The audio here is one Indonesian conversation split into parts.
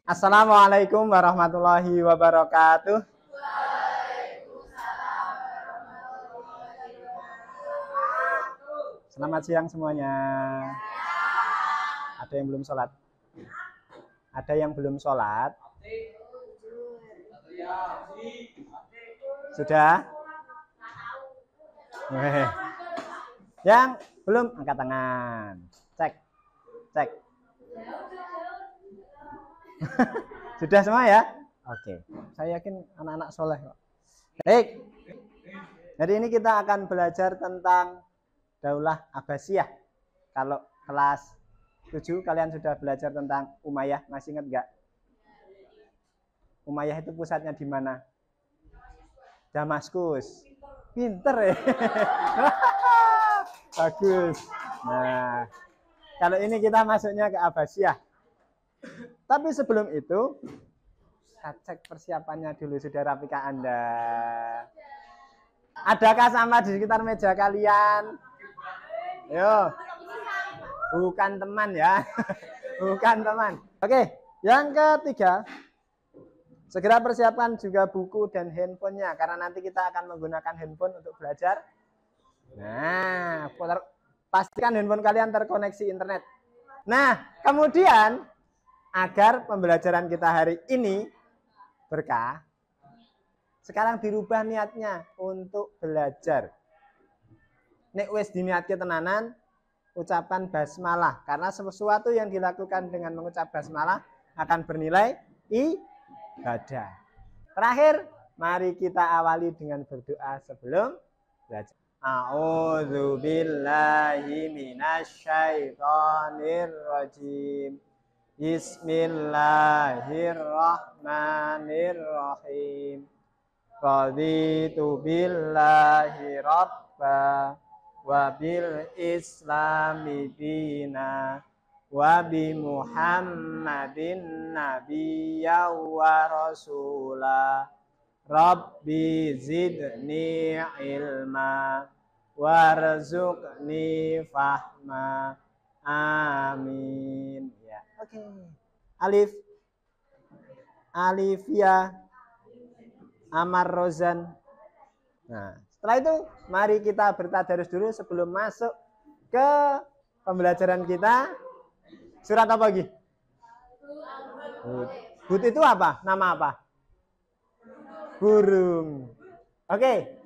Assalamualaikum warahmatullahi wabarakatuh. Selamat siang semuanya. Ada yang belum sholat? Ada yang belum sholat? Sudah? Yang belum angkat tangan. Cek. Cek. Sudah semua ya? Oke. Saya yakin anak-anak soleh kok. Baik. Jadi ini kita akan belajar tentang Daulah Abbasiyah. Kalau kelas 7 kalian sudah belajar tentang Umayyah, masih ingat nggak? Umayyah itu pusatnya di mana? Damaskus. Pinter ya. Bagus. Nah, kalau ini kita masuknya ke Abbasiyah. Tapi sebelum itu, kita cek persiapannya dulu. Sudah rapikah Anda? Adakah sama di sekitar meja kalian? Yo, bukan teman ya. Bukan teman. Oke, yang ketiga, segera persiapkan juga buku dan handphonenya, karena nanti kita akan menggunakan handphone untuk belajar. Nah, pastikan handphone kalian terkoneksi internet. Nah, kemudian agar pembelajaran kita hari ini berkah, sekarang dirubah niatnya untuk belajar. Nek wis diniatke tenanan, ucapan basmalah, karena sesuatu yang dilakukan dengan mengucap basmalah akan bernilai ibadah. Terakhir, mari kita awali dengan berdoa sebelum belajar. A'udzubillahi minasyaitonirrajim. Bismillahirrahmanirrahim. Raditu billahi rabba wa bil islami dina wa bi Muhammadin nabiyya wa rasula. Rabbi zidni ilma warzuqni fahma. Amin. Ya, oke. Alif, Alifia, Amar Rozan. Nah, setelah itu mari kita bertadarus dulu sebelum masuk ke pembelajaran kita. Surat apa lagi? Hud itu apa? Nama apa? Burung. Oke.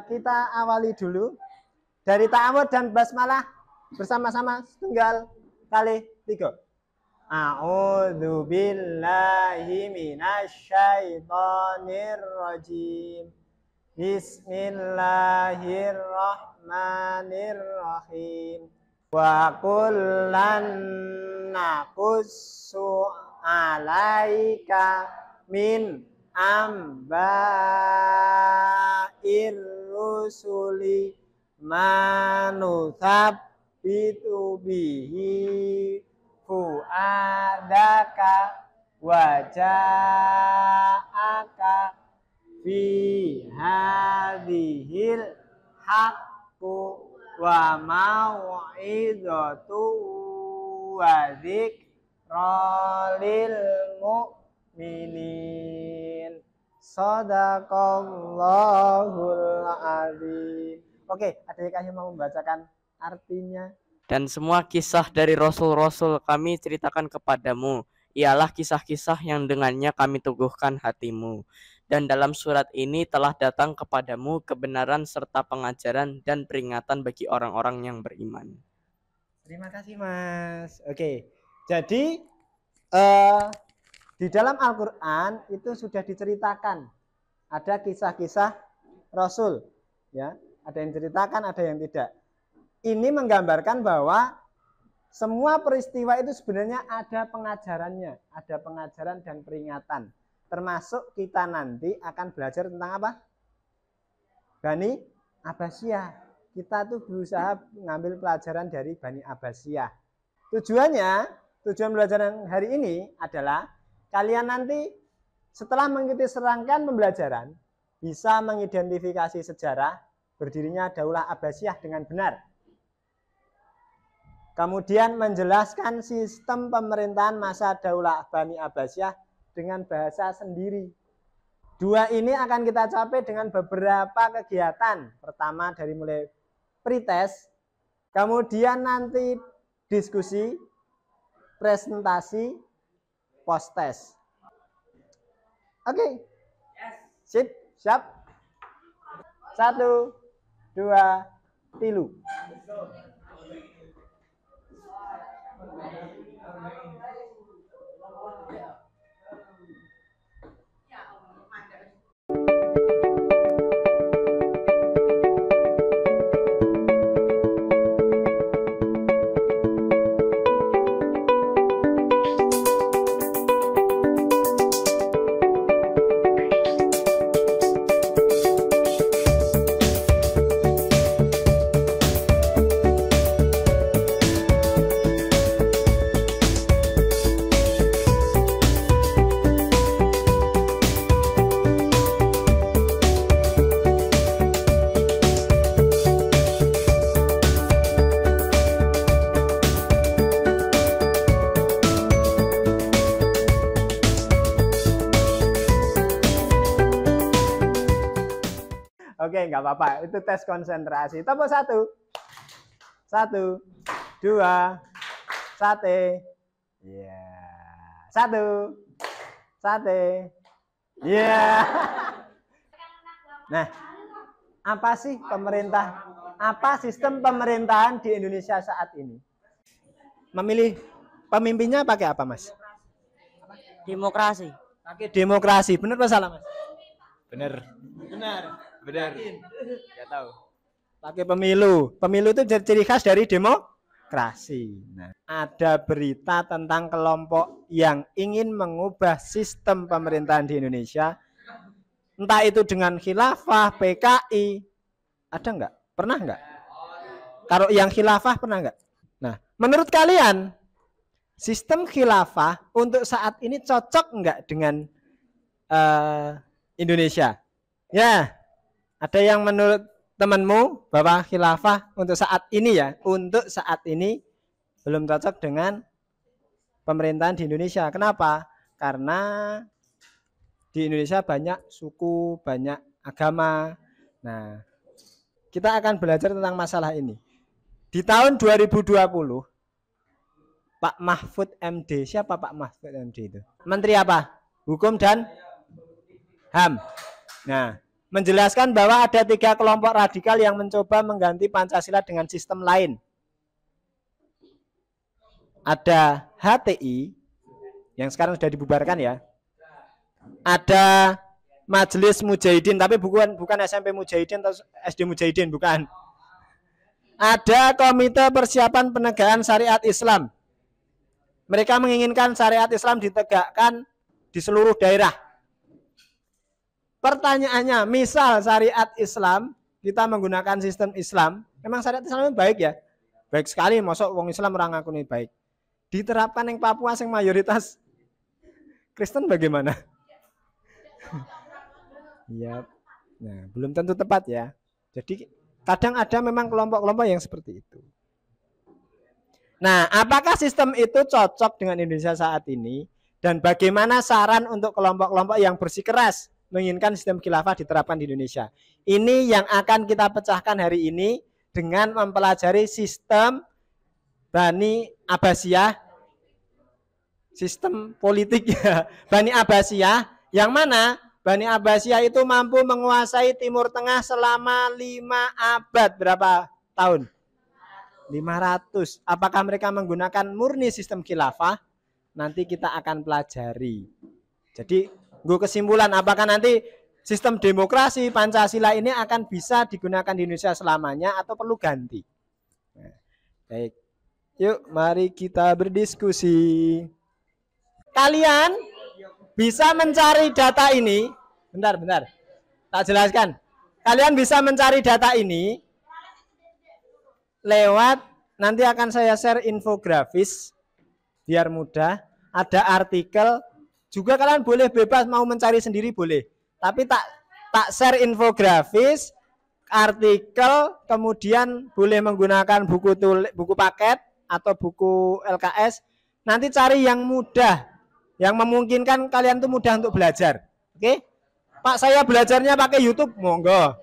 Kita awali dulu dari ta'awud dan basmalah bersama-sama setunggal kali 3. A'udzu billahi minasyaitonirrajim. Bismillahirrahmanirrahim. Wa kullan naqussu 'alaika min amba'ir rusuli manuthabbitu bihi fu'adaka waja'aka fi hadhil haqqu wa mau'izatu wa dzikra lil mu'minin. Shadaqallahul adzim. Oke, adiknya kasih mau membacakan artinya. Dan semua kisah dari Rasul-Rasul kami ceritakan kepadamu, ialah kisah-kisah yang dengannya kami teguhkan hatimu. Dan dalam surat ini telah datang kepadamu kebenaran serta pengajaran dan peringatan bagi orang-orang yang beriman. Terima kasih Mas. Oke, jadi di dalam Al-Quran itu sudah diceritakan ada kisah-kisah Rasul, ya, ada yang ceritakan, ada yang tidak. Ini menggambarkan bahwa semua peristiwa itu sebenarnya ada pengajarannya, ada pengajaran dan peringatan. Termasuk kita nanti akan belajar tentang apa? Bani Abbasiyah. Kita tuh berusaha mengambil pelajaran dari Bani Abbasiyah. Tujuan pelajaran hari ini adalah kalian nanti setelah mengikuti serangkaian pembelajaran bisa mengidentifikasi sejarah berdirinya Daulah Abbasiyah dengan benar. Kemudian menjelaskan sistem pemerintahan masa Daulah Bani Abbasiyah dengan bahasa sendiri. Dua ini akan kita capai dengan beberapa kegiatan. Pertama dari mulai pretest, kemudian nanti diskusi, presentasi, post-test. Oke, sip, siap. 1, 2, 3. Oke, nggak apa-apa. Itu tes konsentrasi. Tepuk 1. 1, 2, sate. Iya. 1, sate. Iya. Nah, apa sih pemerintah? Apa sistem pemerintahan di Indonesia saat ini? Memilih pemimpinnya pakai apa, Mas? Demokrasi. Pakai demokrasi. Benar apa salah, Mas? Bener. Benar. Bener. Gak tahu. Pakai pemilu. Pemilu itu ciri khas dari demokrasi. Nah, ada berita tentang kelompok yang ingin mengubah sistem pemerintahan di Indonesia. Entah itu dengan khilafah, PKI. Ada enggak? Pernah enggak? Kalau yang khilafah pernah enggak? Nah, menurut kalian sistem khilafah untuk saat ini cocok enggak dengan Indonesia? Ya, ada yang menurut temanmu bahwa khilafah untuk saat ini ya, untuk saat ini belum cocok dengan pemerintahan di Indonesia. Kenapa? Karena di Indonesia banyak suku, banyak agama. Nah, kita akan belajar tentang masalah ini. Di tahun 2020, Pak Mahfud MD, siapa Pak Mahfud MD itu? Menteri apa? Hukum dan HAM. Nah, menjelaskan bahwa ada 3 kelompok radikal yang mencoba mengganti Pancasila dengan sistem lain. Ada HTI yang sekarang sudah dibubarkan ya. Ada Majelis Mujahidin, tapi bukan SMP Mujahidin atau SD Mujahidin, bukan. Ada Komite Persiapan Penegakan Syariat Islam. Mereka menginginkan syariat Islam ditegakkan di seluruh daerah. Pertanyaannya, misal syariat Islam, kita menggunakan sistem Islam, memang syariat Islam itu baik ya? Baik sekali, masuk wong Islam orang ngaku ini baik. Diterapkan yang Papua yang mayoritas Kristen bagaimana? Iya. Nah, belum tentu tepat ya. Jadi kadang ada memang kelompok-kelompok yang seperti itu. Nah, apakah sistem itu cocok dengan Indonesia saat ini? Dan bagaimana saran untuk kelompok-kelompok yang bersikeras menginginkan sistem khilafah diterapkan di Indonesia? Ini yang akan kita pecahkan hari ini dengan mempelajari sistem Bani Abbasiyah, sistem politik ya, Bani Abbasiyah, yang mana Bani Abbasiyah itu mampu menguasai Timur Tengah selama 5 abad. Berapa tahun? 500. Apakah mereka menggunakan murni sistem khilafah? Nanti kita akan pelajari. Jadi gue kesimpulan, apakah nanti sistem demokrasi Pancasila ini akan bisa digunakan di Indonesia selamanya atau perlu ganti? Nah, baik, yuk mari kita berdiskusi. Kalian bisa mencari data ini. Bentar, tak jelaskan. Kalian bisa mencari data ini lewat, nanti akan saya share infografis biar mudah. Ada artikel. Juga kalian boleh bebas mau mencari sendiri boleh. Tapi tak share infografis, artikel, kemudian boleh menggunakan buku paket atau buku LKS, nanti cari yang mudah, yang memungkinkan kalian tuh mudah untuk belajar. Oke? Pak, saya belajarnya pakai YouTube, monggo.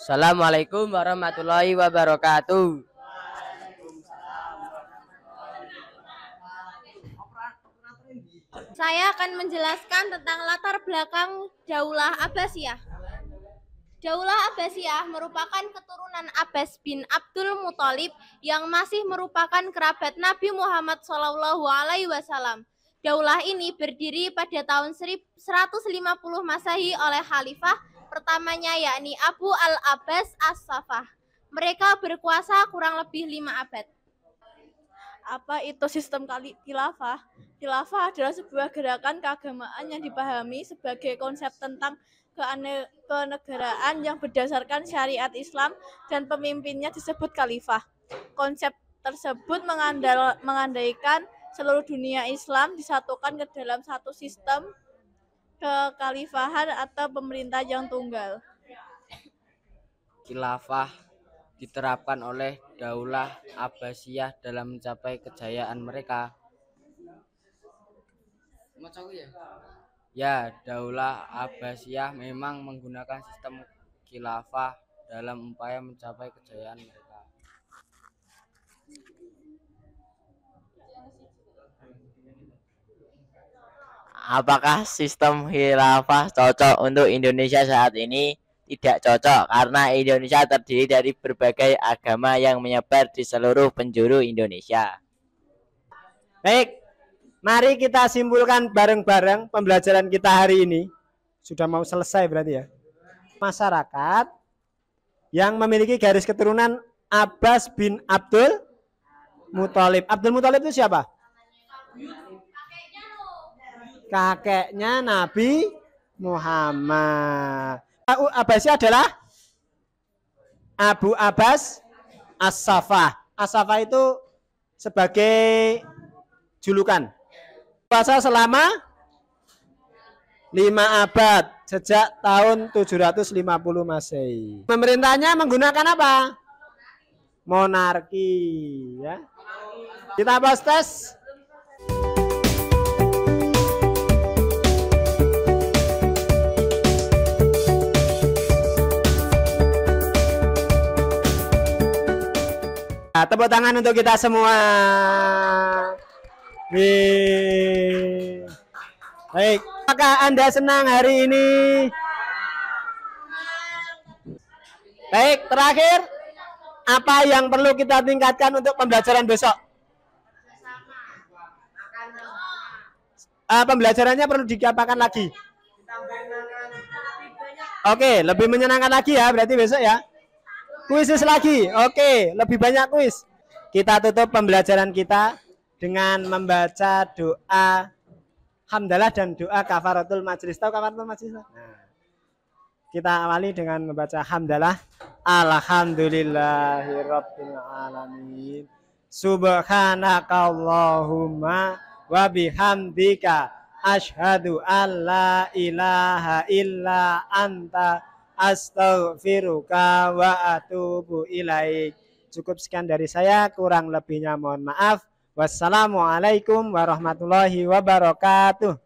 Assalamualaikum warahmatullahi wabarakatuh. Saya akan menjelaskan tentang latar belakang Daulah Abbasiyah. Daulah Abbasiyah merupakan keturunan Abbas bin Abdul Muthalib yang masih merupakan kerabat Nabi Muhammad SAW. Daulah ini berdiri pada tahun 150 Masehi oleh Khalifah pertamanya yakni Abu al-Abbas as-Saffah. Mereka berkuasa kurang lebih 5 abad. Apa itu sistem khilafah? Khilafah adalah sebuah gerakan keagamaan yang dipahami sebagai konsep tentang kenegaraan yang berdasarkan syariat Islam dan pemimpinnya disebut khalifah. Konsep tersebut mengandaikan seluruh dunia Islam disatukan ke dalam satu sistem kekhalifahan atau pemerintah yang tunggal. Khilafah diterapkan oleh Daulah Abbasiyah dalam mencapai kejayaan mereka. Ya, Daulah Abbasiyah memang menggunakan sistem khilafah dalam upaya mencapai kejayaan mereka. Apakah sistem khilafah cocok untuk Indonesia saat ini? Tidak cocok karena Indonesia terdiri dari berbagai agama yang menyebar di seluruh penjuru Indonesia. Baik, mari kita simpulkan bareng-bareng pembelajaran kita hari ini. Sudah mau selesai berarti ya. Masyarakat yang memiliki garis keturunan Abbas bin Abdul Muthalib. Abdul Muthalib itu siapa? Kakeknya Nabi Muhammad. Abbasiyah adalah Abu Abbas as-Saffah. As-Saffah itu sebagai julukan. Puasa selama 5 abad sejak tahun 750 Masehi. Pemerintahnya menggunakan apa? Monarki, ya. Kita bahas tes. Nah, tepuk tangan untuk kita semua. Baik, apakah Anda senang hari ini? Baik, terakhir, apa yang perlu kita tingkatkan untuk pembelajaran besok? Pembelajarannya perlu diapakan lagi? Oke, lebih menyenangkan lagi ya, berarti besok ya. Kuisis lagi, oke, lebih banyak kuis. Kita tutup pembelajaran kita dengan membaca doa hamdalah dan doa kafaratul majlis. Tahu kafaratul majlis? Nah, kita awali dengan membaca hamdalah. Alhamdulillahirabbil alamin. Subhanakallahumma wa bihamdika asyhadu alla ilaha illa anta astaghfiruka wa atubu ilaik. Cukup sekian dari saya, kurang lebihnya mohon maaf. Wassalamualaikum warahmatullahi wabarakatuh.